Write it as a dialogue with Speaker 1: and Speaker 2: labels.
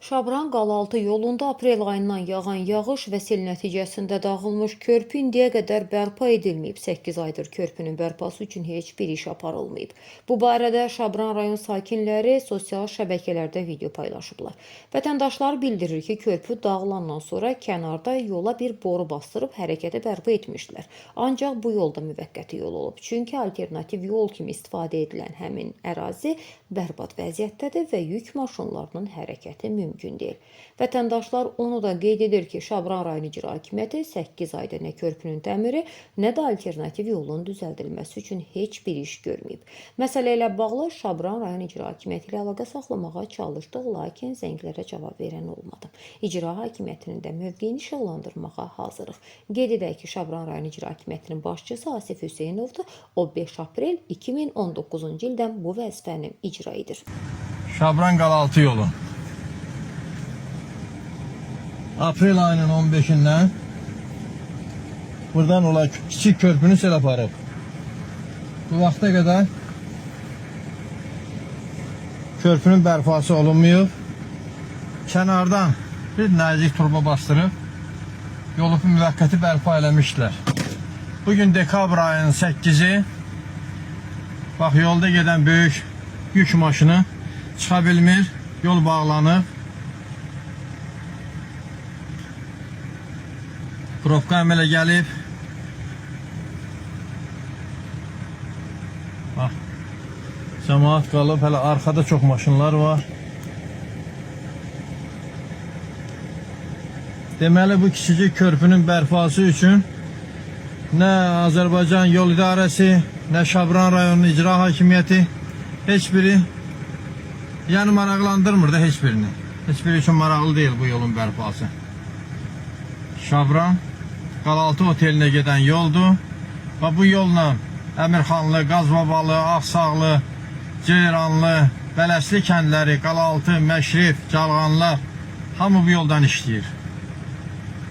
Speaker 1: Şabran Qalaltı yolunda aprel ayından yağan yağış və sel nəticəsində dağılmış körpü indiyə qədər bərpa edilməyib. 8 aydır körpünün bərpası üçün heç bir iş aparılmayıb. Bu barədə Şabran rayon sakinləri sosial şəbəkələrdə video paylaşıblar. Vətəndaşlar bildirir ki, körpü dağılandan sonra kənarda yola bir boru bastırıb hərəkəti bərpa etmişdilər. Ancaq bu yolda müvəqqəti yol olub. Çünki alternativ yol kimi istifadə edilən həmin ərazi bərbad vəziyyətdədir və yük maşınlarının hərəkəti mümkün deyil. Vətəndaşlar onu da qeyd edir ki, Şabran rayon icra hakimiyyəti 8 ayda nə körpünün təmiri, nə də alternativ yolun düzəldilməsi üçün heç bir iş görməyib. Məsələ ilə bağlı Şabran rayon icra hakimiyyəti ilə əlaqə saxlamağa çalışdıq, lakin zənglərə cavab verən olmadı. İcra hakimiyyətinin də mövqeyini işıqlandırmağa hazırıq. Qeyd edək ki, Şabran rayon icra hakimiyyətinin başçısı Asif Hüseynovdur. O 5 aprel 2019-cu ildən bu vəzifəni icra edir.
Speaker 2: Şabran Qalaltı yolu. Aprel ayının 15'inden buradan olay kiçik körpünü sel aparıb. Bu vaxta qədər körpünün bərpası olunmuyor. Kənardan bir nazik turba bastırıb yolu müvəqqəti bərpa eləmişdilər. Bugün dekabr ayının 8'i. Bax, yolda gedən böyük yük maşını çıxa bilmir, yol bağlanıb. Probka əmələ gəlib. Bax, cəmaat qalıb, hələ arxada çox maşınlar var. Deməli, bu kiçicik körpünün bərpası üçün nə Azərbaycan Yol İdarəsi, nə Şabran rayonunun icra hakimiyyəti heç biri maraqlandırmır da heç birini. Heç biri üçün maraqlı deyil bu yolun bərpası. Şabran Qalaltı otelinə gedən yoldur və bu yolla Əmirxanlı, Qazbabalı, Ağsaqlı, Ceyranlı, Bələsli kəndləri, Qalaltı, Məşrif, Calğanlar hamı bu yoldan işləyir.